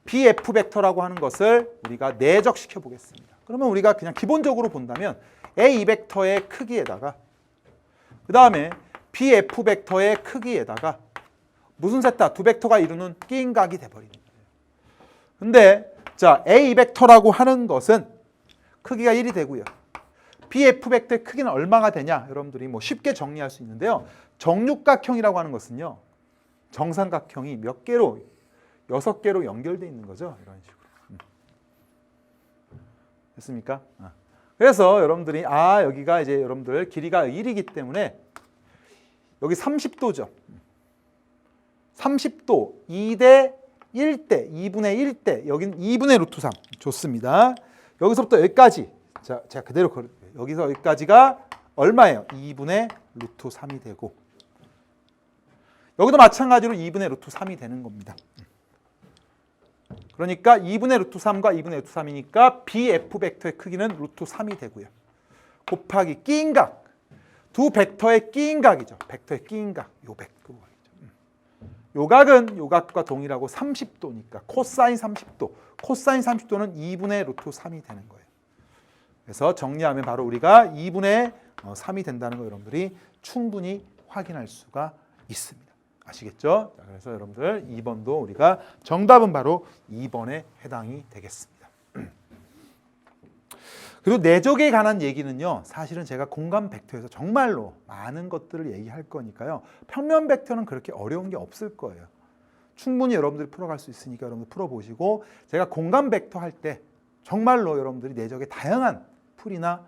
BF 벡터라고 하는 것을 우리가 내적시켜 보겠습니다. 그러면 우리가 그냥 기본적으로 본다면 A 벡터의 크기에다가 그 다음에 BF 벡터의 크기에다가 무슨 세타? 두 벡터가 이루는 끼인 각이 돼버리는 거예요. 근데 자, A 벡터라고 하는 것은 크기가 1이 되고요. BF 벡터의 크기는 얼마가 되냐? 여러분들이 뭐 쉽게 정리할 수 있는데요. 정육각형이라고 하는 것은요. 정삼각형이 몇 개로 6개로 연결되어 있는 거죠. 이런 식으로. 됐습니까? 그래서 여러분들이 여기가 이제 여러분들 길이가 1이기 때문에 여기 30도죠. 30도 2대 1대 2분의 1대 여기는 2분의 루트 3 좋습니다. 여기서부터 여기까지 자, 제가 그대로 여기서 여기까지가 얼마예요? 2분의 루트 3이 되고 여기도 마찬가지로 2분의 루트 3이 되는 겁니다. 그러니까 2분의 루트 3과 2분의 루트 3이니까 BF 벡터의 크기는 루트 3이 되고요. 곱하기 끼인 각. 두 벡터의 끼인 각이죠. 벡터의 끼인 각. 요 벡터. 요 각은 요 각과 동일하고 30도니까 코사인 30도. 코사인 30도는 2분의 루트 3이 되는 거예요. 그래서 정리하면 바로 우리가 2분의 3이 된다는 거 여러분들이 충분히 확인할 수가 있습니다. 아시겠죠? 자, 그래서 여러분들 2번도 우리가 정답은 바로 2번에 해당이 되겠습니다. 그리고 내적에 관한 얘기는요. 사실은 제가 공간 벡터에서 정말로 많은 것들을 얘기할 거니까요. 평면 벡터는 그렇게 어려운 게 없을 거예요. 충분히 여러분들이 풀어갈 수 있으니까 여러분들 풀어보시고 제가 공간 벡터 할 때 정말로 여러분들이 내적의 다양한 풀이나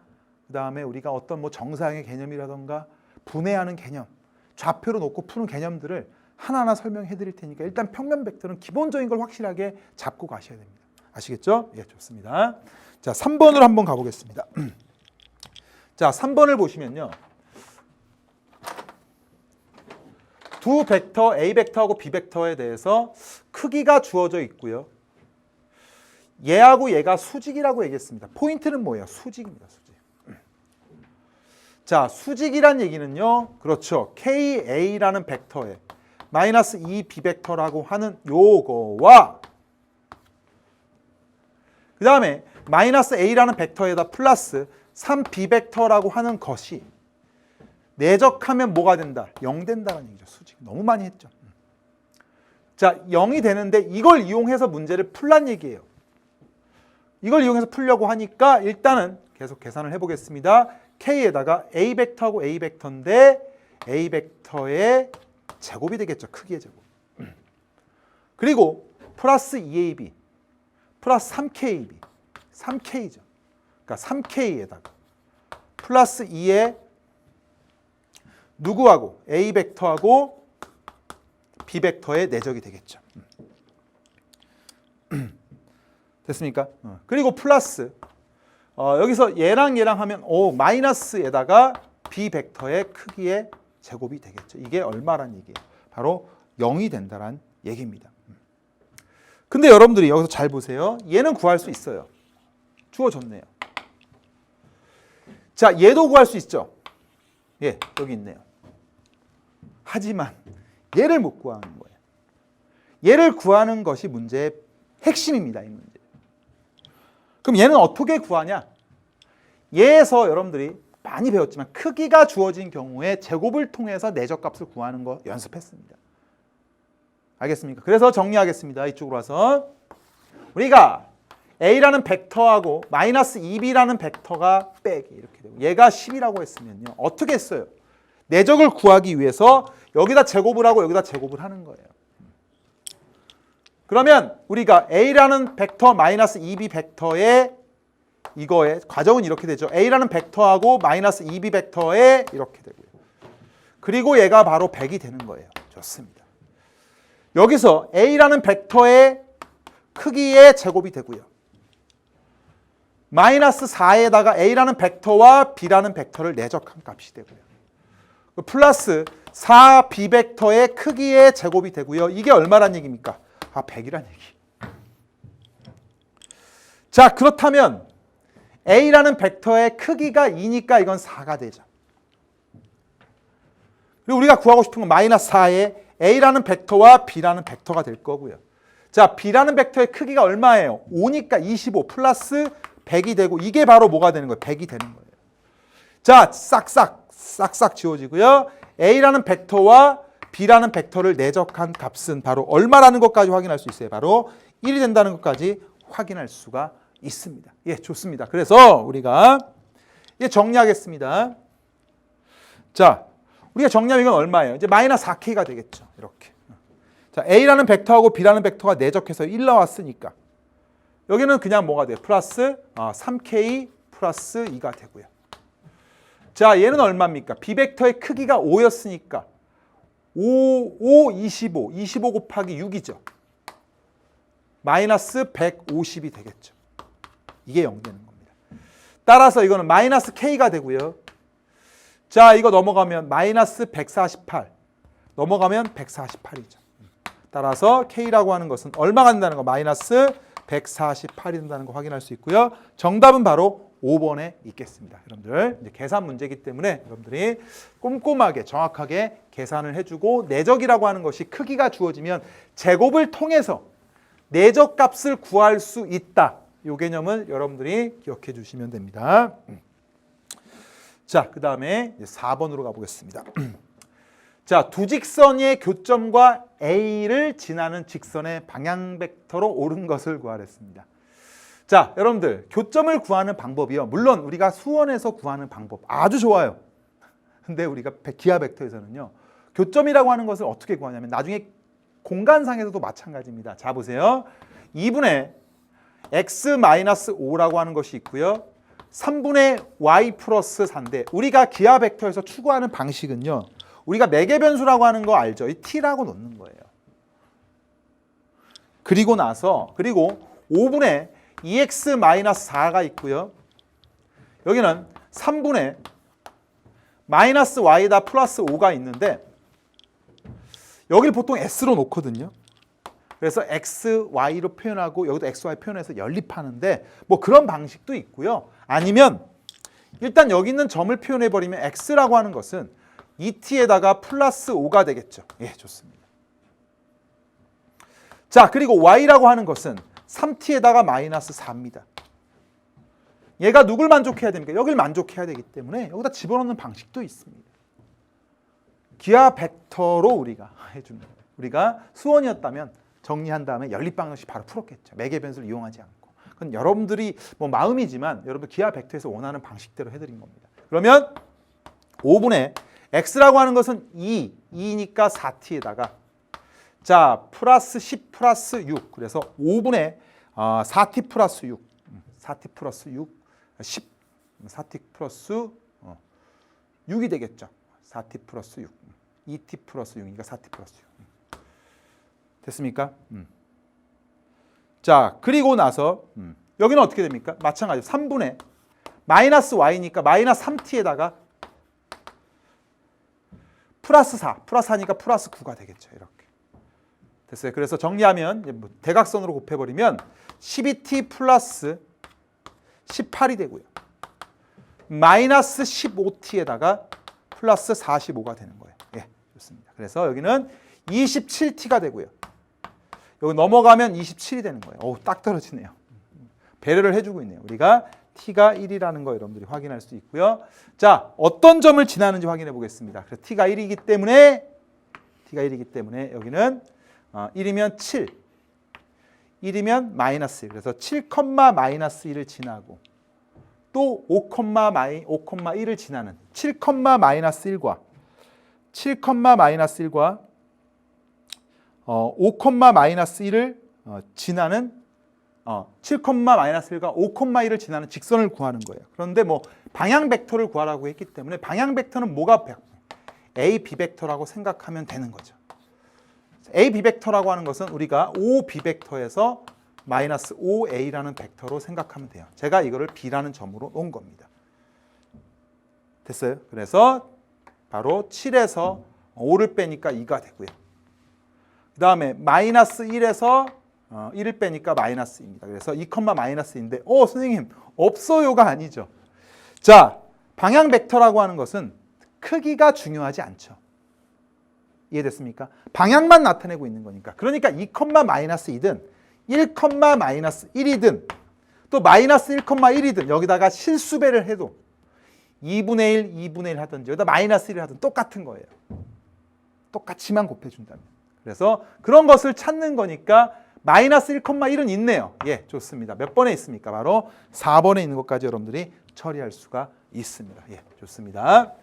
그다음에 우리가 어떤 뭐 정사형의 개념이라던가 분해하는 개념 좌표로 놓고 푸는 개념들을 하나하나 설명해 드릴 테니까 일단 평면 벡터는 기본적인 걸 확실하게 잡고 가셔야 됩니다. 아시겠죠? 예, 좋습니다. 자, 3번으로 한번 가보겠습니다. 자, 3번을 보시면요. 두 벡터 A 벡터하고 B 벡터에 대해서 크기가 주어져 있고요. 얘하고 얘가 수직이라고 얘기했습니다. 포인트는 뭐예요? 수직입니다. 수직. 자, 수직이란 얘기는요. 그렇죠. KA라는 벡터에 마이너스 2B 벡터라고 하는 요거와 그 다음에 마이너스 A라는 벡터에다 플러스 3B 벡터라고 하는 것이 내적하면 뭐가 된다? 0 된다는 얘기죠. 수직. 너무 많이 했죠. 자, 0이 되는데 이걸 이용해서 문제를 풀란 얘기예요. 이걸 이용해서 풀려고 하니까 일단은 계속 계산을 해보겠습니다. K에다가 A 벡터하고 A 벡터인데 A 벡터의 제곱이 되겠죠. 크기의 제곱. 그리고 플러스 2AB 플러스 3KB 3K죠. 그러니까 3K에다가 플러스 2에 누구하고 A 벡터하고 B 벡터의 내적이 되겠죠. 됐습니까? 그리고 플러스 여기서 얘랑 하면 마이너스에다가 B 벡터의 크기의 제곱이 되겠죠. 이게 얼마란 얘기예요? 바로 0이 된다는 얘기입니다. 근데 여러분들이 여기서 잘 보세요. 얘는 구할 수 있어요. 주어졌네요. 자, 얘도 구할 수 있죠. 예, 여기 있네요. 하지만 얘를 못 구하는 거예요. 얘를 구하는 것이 문제의 핵심입니다. 이 문제. 그럼 얘는 어떻게 구하냐? 얘에서 여러분들이 많이 배웠지만 크기가 주어진 경우에 제곱을 통해서 내적값을 구하는 거 연습했습니다. 알겠습니까? 그래서 정리하겠습니다. 이쪽으로 와서 우리가 A라는 벡터하고 마이너스 2B라는 벡터가 빼기 이렇게 되고 얘가 10이라고 했으면요. 어떻게 했어요? 내적을 구하기 위해서 여기다 제곱을 하고 여기다 제곱을 하는 거예요. 그러면 우리가 A라는 벡터 마이너스 2B 벡터의 이거의 과정은 이렇게 되죠. A라는 벡터하고 마이너스 2B 벡터에 이렇게 되고요. 그리고 얘가 바로 100이 되는 거예요. 좋습니다. 여기서 A라는 벡터의 크기의 제곱이 되고요. 마이너스 4에다가 A라는 벡터와 B라는 벡터를 내적한 값이 되고요. 플러스 4B 벡터의 크기의 제곱이 되고요. 이게 얼마란 얘기입니까? 100이란 얘기. 자, 그렇다면 A라는 벡터의 크기가 2니까 이건 4가 되죠. 그리고 우리가 구하고 싶은 건 마이너스 4에 A라는 벡터와 B라는 벡터가 될 거고요. 자, B라는 벡터의 크기가 얼마예요? 5니까 25 플러스 100이 되고 이게 바로 뭐가 되는 거예요? 100이 되는 거예요. 자, 싹싹 지워지고요. A라는 벡터와 B라는 벡터를 내적한 값은 바로 얼마라는 것까지 확인할 수 있어요. 바로 1이 된다는 것까지 확인할 수가 있습니다. 예, 좋습니다. 그래서 우리가 정리하겠습니다. 자, 우리가 정리하면 이건 얼마예요? 이제 마이너스 4K가 되겠죠. 이렇게. 자, A라는 벡터하고 B라는 벡터가 내적해서 1 나왔으니까 여기는 그냥 뭐가 돼요? 플러스 3K 플러스 2가 되고요. 자, 얘는 얼마입니까? B 벡터의 크기가 5였으니까 25 곱하기 6이죠. 마이너스 150이 되겠죠. 이게 0 되는 겁니다. 따라서 이거는 마이너스 K가 되고요. 자, 이거 넘어가면 마이너스 148 넘어가면 148이죠. 따라서 K라고 하는 것은 얼마가 된다는 거? 마이너스 148이 된다는 거 확인할 수 있고요. 정답은 바로 5번에 있겠습니다. 여러분들 이제 계산 문제이기 때문에 여러분들이 꼼꼼하게 정확하게 계산을 해주고 내적이라고 하는 것이 크기가 주어지면 제곱을 통해서 내적 값을 구할 수 있다. 이 개념을 여러분들이 기억해 주시면 됩니다. 자, 그 다음에 4번으로 가보겠습니다. 자, 두 직선의 교점과 A를 지나는 직선의 방향 벡터로 옳은 것을 구하랬습니다. 자, 여러분들 교점을 구하는 방법이요. 물론 우리가 수원에서 구하는 방법 아주 좋아요. 근데 우리가 기하 벡터에서는요. 교점이라고 하는 것을 어떻게 구하냐면 나중에 공간상에서도 마찬가지입니다. 자, 보세요. 2분의 x-5라고 하는 것이 있고요. 3분의 y 플러스 4인데 우리가 기하 벡터에서 추구하는 방식은요. 우리가 매개 변수라고 하는 거 알죠? 이 t라고 놓는 거예요. 그리고 5분의 2x-4가 있고요. 여기는 3분의 마이너스 y다 플러스 5가 있는데 여기를 보통 s로 놓거든요. 그래서 x, y로 표현하고 여기도 x, y 표현해서 연립하는데 뭐 그런 방식도 있고요. 아니면 일단 여기 있는 점을 표현해버리면 x라고 하는 것은 2t에다가 플러스 5가 되겠죠. 예, 좋습니다. 자, 그리고 y라고 하는 것은 3t에다가 마이너스 4입니다. 얘가 누굴 만족해야 됩니까? 여길 만족해야 되기 때문에 여기다 집어넣는 방식도 있습니다. 기하 벡터로 우리가 해주는 거예요. 우리가 수원이었다면 정리한 다음에 연립 방정식 바로 풀었겠죠. 매개 변수를 이용하지 않고. 그건 여러분들이 뭐 마음이지만 여러분 기하 벡터에서 원하는 방식대로 해드린 겁니다. 그러면 5분의 x라고 하는 것은 2니까 4t에다가 자 플러스 10 플러스 6 그래서 5분의 4t 플러스 6 4t 플러스 6 10 4t 플러스 6이 되겠죠. 4t 플러스 6 2t 플러스 6이니까 4t 플러스 6 됐습니까? 자 그리고 나서 여기는 어떻게 됩니까? 마찬가지로 3분의 마이너스 y니까 마이너스 3t에다가 플러스 4 플러스 4니까 플러스 9가 되겠죠. 이렇게 됐어요. 그래서 정리하면 이제 대각선으로 곱해버리면 12t 플러스 18이 되고요. 마이너스 15t에다가 플러스 45가 되는 거예요. 예, 좋습니다. 그래서 여기는 27t가 되고요. 여기 넘어가면 27이 되는 거예요. 어우, 딱 떨어지네요. 배려를 해주고 있네요. 우리가 t가 1이라는 거 여러분들이 확인할 수 있고요. 자, 어떤 점을 지나는지 확인해 보겠습니다. 그래서 t가 1이기 때문에 여기는 1이면 7, 1이면 마이너스 1. 그래서 7, 마이너스 1을 지나고 또 5,1을 지나는 7, 마이너스 1과 7, 마이너스 1과 5, 마이너스 1을 지나는 7, 마이너스 1과 5,1을 지나는 직선을 구하는 거예요. 그런데 뭐 방향 벡터를 구하라고 했기 때문에 방향 벡터는 뭐가 A, B 벡터라고 생각하면 되는 거죠. A, B 벡터라고 하는 것은 우리가 O, B 벡터에서 마이너스 5A라는 벡터로 생각하면 돼요. 제가 이거를 B라는 점으로 놓은 겁니다. 됐어요? 그래서 바로 7에서 5를 빼니까 2가 되고요. 그 다음에 마이너스 1에서 1을 빼니까 마이너스 2입니다. 그래서 2, 마이너스 2인데 선생님 없어요가 아니죠. 자, 방향 벡터라고 하는 것은 크기가 중요하지 않죠. 이해됐습니까? 방향만 나타내고 있는 거니까. 그러니까 2, 마이너스 2든 1, 마이너스 1이든 또 마이너스 1, 1이든 여기다가 실수배를 해도 2분의 1, 2분의 1 하든지 여기다 마이너스 1을 하든 똑같은 거예요. 똑같이만 곱해준다면. 그래서 그런 것을 찾는 거니까 마이너스 1, 1은 있네요. 예, 좋습니다. 몇 번에 있습니까? 바로 4번에 있는 것까지 여러분들이 처리할 수가 있습니다. 예, 좋습니다.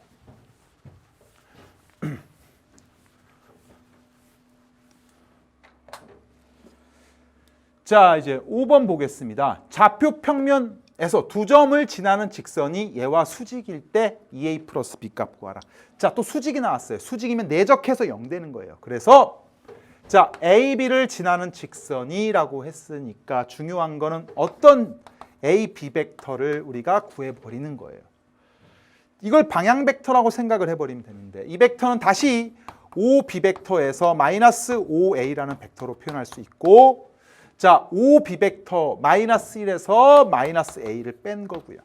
자, 이제 5번 보겠습니다. 좌표 평면에서 두 점을 지나는 직선이 얘와 수직일 때 2a 플러스 b 값 구하라. 자, 또 수직이 나왔어요. 수직이면 내적해서 0 되는 거예요. 그래서 자, a, b를 지나는 직선이라고 했으니까 중요한 거는 어떤 a, b 벡터를 우리가 구해버리는 거예요. 이걸 방향 벡터라고 생각을 해버리면 되는데 이 벡터는 다시 5b 벡터에서 마이너스 5a라는 벡터로 표현할 수 있고 자, 5b 벡터 마이너스 1에서 마이너스 a를 뺀 거고요.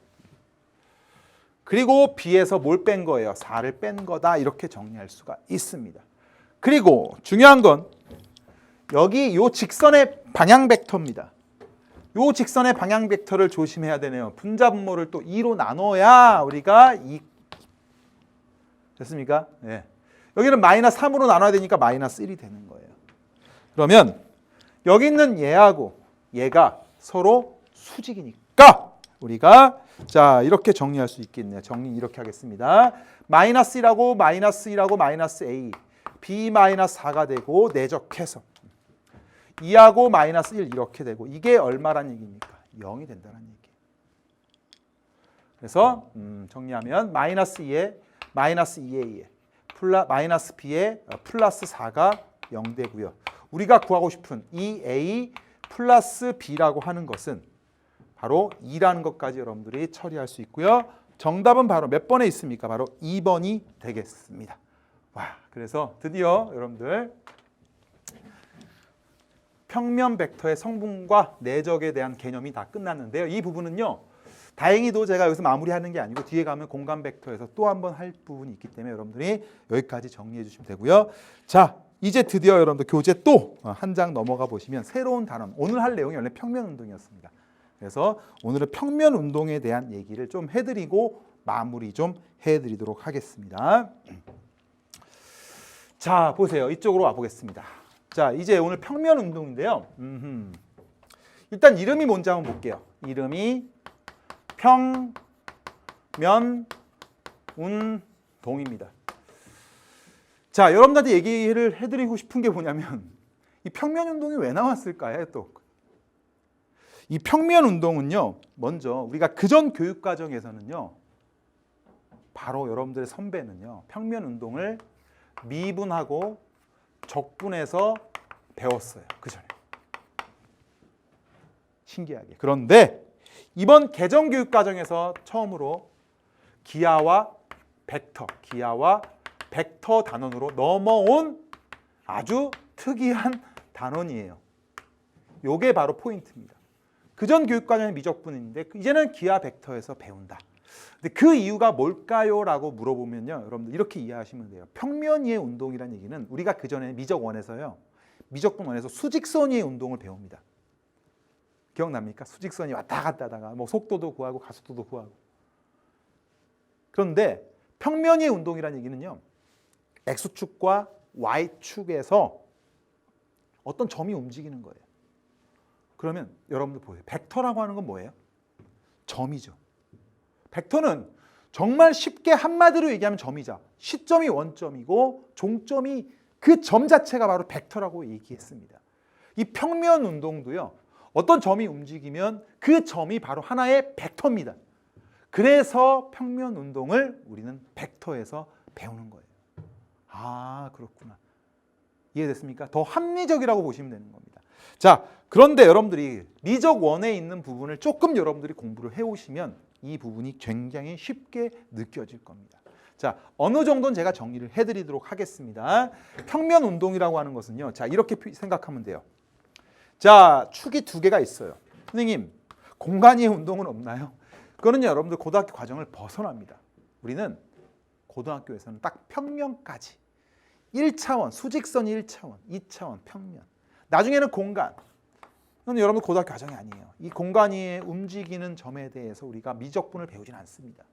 그리고 b에서 뭘 뺀 거예요? 4를 뺀 거다. 이렇게 정리할 수가 있습니다. 그리고 중요한 건 여기 요 직선의 방향 벡터입니다. 요 직선의 방향 벡터를 조심해야 되네요. 분자분모를 또 2로 나눠야 우리가 됐습니까? 네. 여기는 마이너스 3으로 나눠야 되니까 마이너스 1이 되는 거예요. 그러면 여기 있는 얘하고 얘가 서로 수직이니까 우리가 자 이렇게 정리할 수 있겠네요. 정리 이렇게 하겠습니다. 마이너스 1하고 마이너스 1하고 마이너스 a b 마이너스 4가 되고 내적해서 2하고 마이너스 1 이렇게 되고 이게 얼마란 얘기입니까? 0이 된다는 얘기예요. 그래서 정리하면 마이너스 2에 마이너스 2a에 마이너스 b에 플러스 4가 0 되고요. 우리가 구하고 싶은 이 a 플러스 b라고 하는 것은 바로 2라는 것까지 여러분들이 처리할 수 있고요. 정답은 바로 몇 번에 있습니까? 바로 2번이 되겠습니다. 와, 그래서 드디어 여러분들 평면 벡터의 성분과 내적에 대한 개념이 다 끝났는데요. 이 부분은요. 다행히도 제가 여기서 마무리하는 게 아니고 뒤에 가면 공간 벡터에서 또 한 번 할 부분이 있기 때문에 여러분들이 여기까지 정리해 주시면 되고요. 자, 이제 드디어 여러분들 교재 또 한 장 넘어가 보시면 새로운 단원. 오늘 할 내용이 원래 평면 운동이었습니다. 그래서 오늘은 평면 운동에 대한 얘기를 좀 해드리고 마무리 좀 해드리도록 하겠습니다. 자, 보세요. 이쪽으로 와보겠습니다. 자, 이제 오늘 평면 운동인데요. 일단 이름이 뭔지 한번 볼게요. 이름이 평면 운동입니다. 자, 여러분들한테 얘기를 해드리고 싶은 게 뭐냐면 이 평면 운동이 왜 나왔을까요? 또 이 평면 운동은요. 먼저 우리가 그전 교육 과정에서는요. 바로 여러분들의 선배는요. 평면 운동을 미분하고 적분해서 배웠어요. 그전에. 신기하게. 그런데 이번 개정 교육 과정에서 처음으로 기하와 벡터 단원으로 넘어온 아주 특이한 단원이에요. 요게 바로 포인트입니다. 그전 교육과정의 미적분인데 이제는 기하 벡터에서 배운다. 근데 그 이유가 뭘까요? 라고 물어보면요. 여러분들 이렇게 이해하시면 돼요. 평면 위의 운동이라는 얘기는 우리가 그전에 미적원에서요. 미적분 원에서 수직선 위의 운동을 배웁니다. 기억납니까? 수직선이 왔다 갔다 하다가 뭐 속도도 구하고 가속도도 구하고. 그런데 평면 위의 운동이라는 얘기는요. X축과 Y축에서 어떤 점이 움직이는 거예요. 그러면 여러분들 보세요. 벡터라고 하는 건 뭐예요? 점이죠. 벡터는 정말 쉽게 한마디로 얘기하면 점이자 시점이 원점이고 종점이 그 점 자체가 바로 벡터라고 얘기했습니다. 이 평면 운동도요. 어떤 점이 움직이면 그 점이 바로 하나의 벡터입니다. 그래서 평면 운동을 우리는 벡터에서 배우는 거예요. 아, 그렇구나. 이해됐습니까? 더 합리적이라고 보시면 되는 겁니다. 자, 그런데 여러분들이 미적 원에 있는 부분을 조금 여러분들이 공부를 해오시면 이 부분이 굉장히 쉽게 느껴질 겁니다. 자, 어느 정도는 제가 정리를 해드리도록 하겠습니다. 평면 운동이라고 하는 것은요. 자, 이렇게 생각하면 돼요. 자, 축이 두 개가 있어요. 선생님, 공간위의 운동은 없나요? 그거는요, 여러분들 고등학교 과정을 벗어납니다. 우리는 고등학교에서는 딱 평면까지 1차원, 수직선이 1차원, 2차원, 평면. 나중에는 공간. 그건 여러분 고등학교 과정이 아니에요. 이 공간이 움직이는 점에 대해서 우리가 미적분을 배우진 않습니다.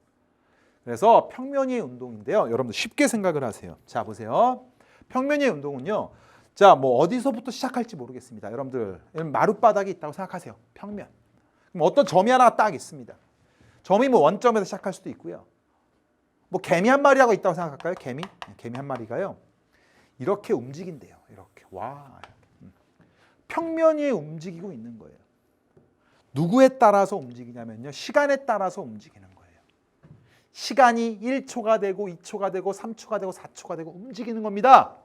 그래서 평면의 운동인데요. 여러분들 쉽게 생각을 하세요. 자, 보세요. 평면의 운동은요. 자, 뭐 어디서부터 시작할지 모르겠습니다. 여러분들 마룻바닥이 있다고 생각하세요. 평면. 그럼 어떤 점이 하나 딱 있습니다. 점이 뭐 원점에서 시작할 수도 있고요. 뭐 개미 한 마리가 있다고 생각할까요? 개미? 개미 한 마리가요. 이렇게 움직인대요. 이렇게. 와. 평면 위에 움직이고 있는 거예요. 누구에 따라서 움직이냐면요. 시간에 따라서 움직이는 거예요. 시간이 1초가 되고 2초가 되고 3초가 되고 4초가 되고 움직이는 겁니다.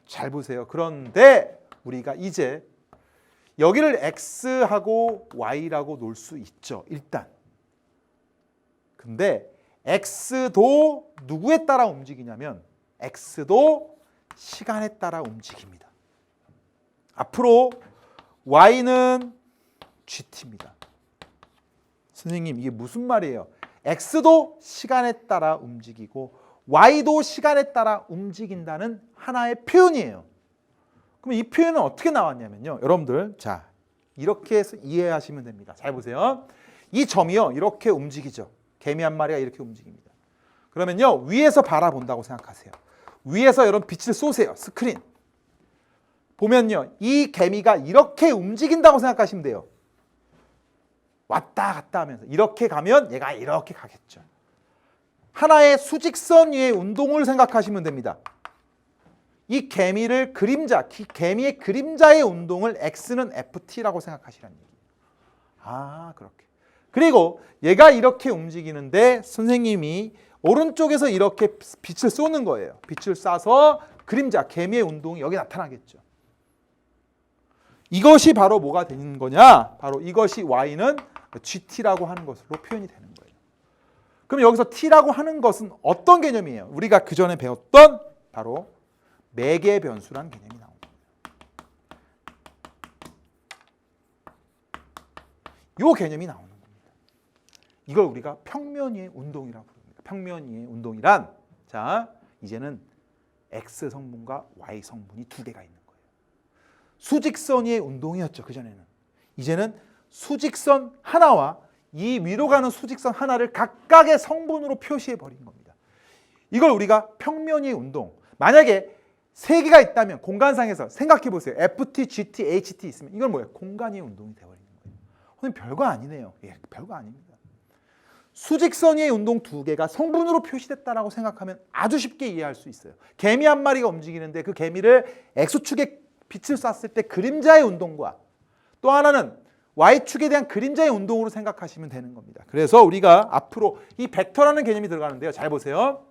잘 보세요. 그런데 우리가 이제 여기를 X하고 Y라고 놓을 수 있죠. 일단. 근데 X도 누구에 따라 움직이냐면 X도 시간에 따라 움직입니다. 앞으로 Y는 GT입니다. 선생님, 이게 무슨 말이에요? X도 시간에 따라 움직이고 Y도 시간에 따라 움직인다는 하나의 표현이에요. 그럼 이 표현은 어떻게 나왔냐면요. 여러분들, 자, 이렇게 해서 이해하시면 됩니다. 잘 보세요. 이 점이요. 이렇게 움직이죠. 개미 한 마리가 이렇게 움직입니다. 그러면요. 위에서 바라본다고 생각하세요. 위에서 여러분 빛을 쏘세요. 스크린. 보면요. 이 개미가 이렇게 움직인다고 생각하시면 돼요. 왔다 갔다 하면서. 이렇게 가면 얘가 이렇게 가겠죠. 하나의 수직선 위의 운동을 생각하시면 됩니다. 이 개미를 개미의 그림자의 운동을 X는 FT라고 생각하시라는 얘기예요. 아, 그렇게. 그리고 얘가 이렇게 움직이는데 선생님이 오른쪽에서 이렇게 빛을 쏘는 거예요. 빛을 쏴서 그림자, 개미의 운동이 여기 나타나겠죠. 이것이 바로 뭐가 되는 거냐? 바로 이것이 Y는 GT라고 하는 것으로 표현이 되는 거예요. 그럼 여기서 T라고 하는 것은 어떤 개념이에요? 우리가 그 전에 배웠던 바로 매개 변수라는 개념이 나옵니다. 이 개념이 나오는 겁니다. 이걸 우리가 평면 위의 운동이라고 부릅니다. 평면 위의 운동이란, 자, 이제는 X 성분과 Y 성분이 두 개가 있는 거예요. 수직선 위의 운동이었죠. 그전에는. 이제는 수직선 하나와 이 위로 가는 수직선 하나를 각각의 성분으로 표시해 버린 겁니다. 이걸 우리가 평면 위의 운동. 만약에 세 개가 있다면 공간상에서 생각해 보세요. FT, GT, HT 있으면 이걸 뭐예요? 공간 위의 운동이 되어버리는 거예요. 선생님, 별거 아니네요. 예, 별거 아닙니다. 수직선 위의 운동 두 개가 성분으로 표시됐다라고 생각하면 아주 쉽게 이해할 수 있어요. 개미 한 마리가 움직이는데 그 개미를 X축에 빛을 쐈을 때 그림자의 운동과 또 하나는 Y축에 대한 그림자의 운동으로 생각하시면 되는 겁니다. 그래서 우리가 앞으로 이 벡터라는 개념이 들어가는데요. 잘 보세요.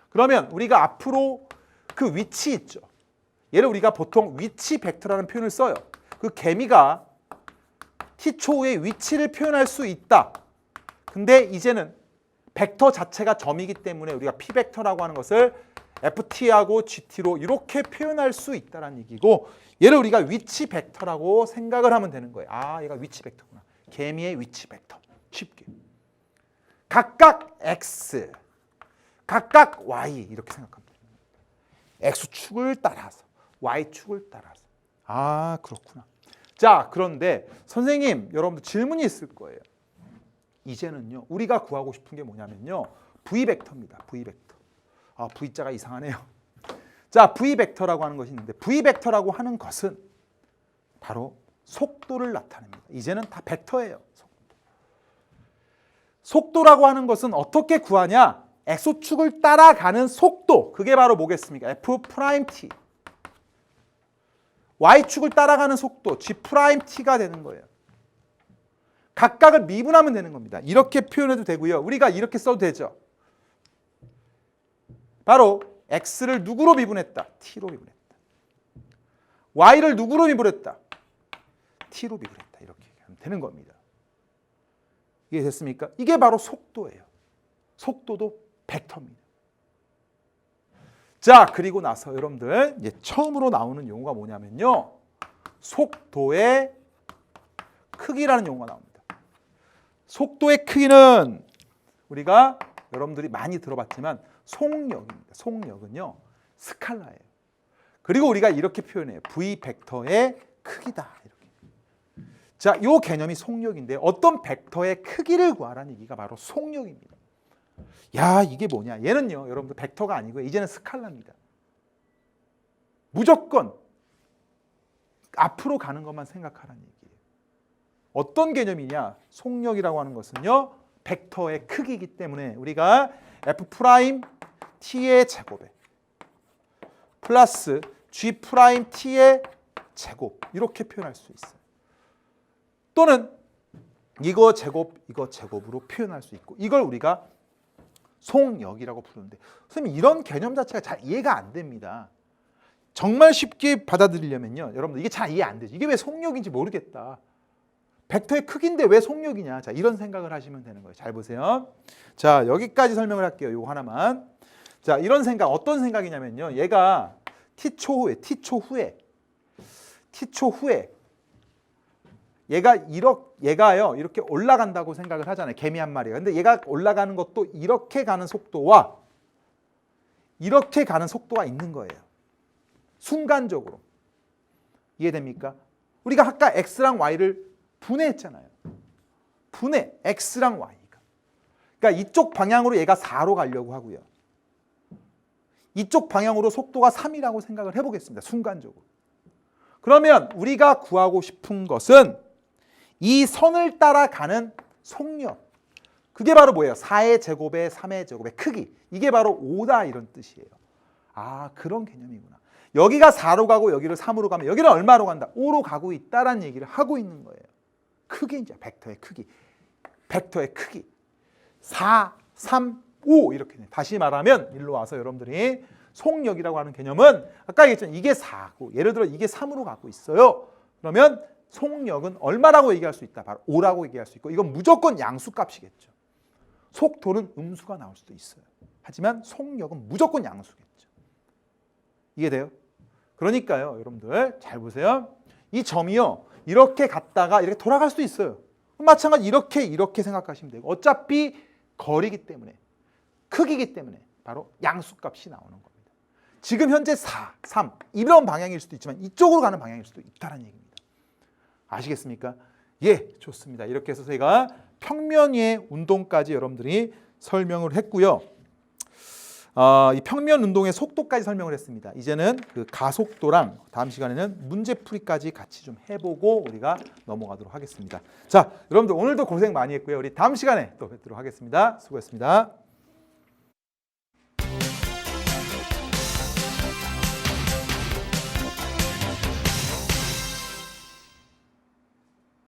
그러면 우리가 앞으로 그 위치 있죠. 얘를 우리가 보통 위치 벡터라는 표현을 써요. 그 개미가 T초의 위치를 표현할 수 있다. 근데 이제는 벡터 자체가 점이기 때문에 우리가 P 벡터라고 하는 것을 ft하고 gt로 이렇게 표현할 수 있다는 얘기고 얘를 우리가 위치 벡터라고 생각을 하면 되는 거예요. 아, 얘가 위치 벡터구나. 개미의 위치 벡터. 쉽게. 각각 x, 각각 y 이렇게 생각합니다. x축을 따라서, y축을 따라서. 아, 그렇구나. 자, 그런데 선생님, 여러분들 질문이 있을 거예요. 이제는요, 우리가 구하고 싶은 게 뭐냐면요, v벡터입니다. v벡터. 아, v자가 이상하네요. 자, v벡터라고 하는 것이 있는데 v벡터라고 하는 것은 바로 속도를 나타냅니다. 이제는 다 벡터예요. 속도라고 하는 것은 어떻게 구하냐? x축을 따라가는 속도. 그게 바로 뭐겠습니까? f't. y축을 따라가는 속도 g't가 되는 거예요. 각각을 미분하면 되는 겁니다. 이렇게 표현해도 되고요. 우리가 이렇게 써도 되죠. 바로 x를 누구로 미분했다? t로 미분했다. y를 누구로 미분했다? t로 미분했다. 이렇게 하면 되는 겁니다. 이해됐습니까? 이게 바로 속도예요. 속도도 벡터입니다. 자, 그리고 나서 여러분들 이제 처음으로 나오는 용어가 뭐냐면요, 속도의 크기라는 용어가 나옵니다. 속도의 크기는 우리가 여러분들이 많이 들어봤지만 속력입니다. 속력은요 스칼라예요. 그리고 우리가 이렇게 표현해요. v 벡터의 크기다. 이렇게. 자, 이 개념이 속력인데 어떤 벡터의 크기를 구하라는 얘기가 바로 속력입니다. 야, 이게 뭐냐? 얘는요, 여러분들 벡터가 아니고요. 이제는 스칼라입니다. 무조건 앞으로 가는 것만 생각하라는 얘기예요. 어떤 개념이냐? 속력이라고 하는 것은요, 벡터의 크기이기 때문에 우리가 f't의 제곱에 플러스 g't의 제곱 이렇게 표현할 수 있어요. 또는 이거 제곱으로 표현할 수 있고 이걸 우리가 속력이라고 부르는데 선생님 이런 개념 자체가 잘 이해가 안 됩니다. 정말 쉽게 받아들이려면요, 여러분들 이게 잘 이해 안 되죠. 이게 왜 속력인지 모르겠다. 벡터의 크기인데 왜 속력이냐. 자, 이런 생각을 하시면 되는 거예요. 잘 보세요. 자, 여기까지 설명을 할게요. 이거 하나만. 자, 이런 생각, 어떤 생각이냐면요, 얘가 t초 후에 얘가요 이렇게 올라간다고 생각을 하잖아요. 개미 한 마리가. 근데 얘가 올라가는 것도 이렇게 가는 속도와 이렇게 가는 속도가 있는 거예요. 순간적으로. 이해됩니까? 우리가 아까 x랑 y를 분해했잖아요. 분해, x랑 y가. 그러니까 이쪽 방향으로 얘가 4로 가려고 하고요. 이쪽 방향으로 속도가 3이라고 생각을 해보겠습니다. 순간적으로. 그러면 우리가 구하고 싶은 것은 이 선을 따라가는 속력. 그게 바로 뭐예요? 4의 제곱에 3의 제곱의 크기. 이게 바로 5다 이런 뜻이에요. 아, 그런 개념이구나. 여기가 4로 가고 여기를 3으로 가면 여기는 얼마로 간다? 5로 가고 있다라는 얘기를 하고 있는 거예요. 크기 이제 벡터의 크기. 벡터의 크기. 4, 3, 5 이렇게. 다시 말하면 일로 와서 여러분들이 속력이라고 하는 개념은 아까 얘기했잖아요. 이게 4고 예를 들어 이게 3으로 가고 있어요. 그러면 속력은 얼마라고 얘기할 수 있다? 바로 5라고 얘기할 수 있고 이건 무조건 양수값이겠죠. 속도는 음수가 나올 수도 있어요. 하지만 속력은 무조건 양수겠죠. 이해돼요? 그러니까요, 여러분들 잘 보세요. 이 점이요, 이렇게 갔다가 이렇게 돌아갈 수도 있어요. 마찬가지 이렇게 생각하시면 되고 어차피 거리기 때문에 크기이기 때문에 바로 양수값이 나오는 겁니다. 지금 현재 4, 3 이런 방향일 수도 있지만 이쪽으로 가는 방향일 수도 있다는 얘기입니다. 아시겠습니까? 예, 좋습니다. 이렇게 해서 저희가 평면 위의 운동까지 여러분들이 설명을 했고요. 이 평면 운동의 속도까지 설명을 했습니다. 이제는 그 가속도랑 다음 시간에는 문제풀이까지 같이 좀 해보고 우리가 넘어가도록 하겠습니다. 자, 여러분들 오늘도 고생 많이 했고요. 우리 다음 시간에 또 뵙도록 하겠습니다. 수고했습니다.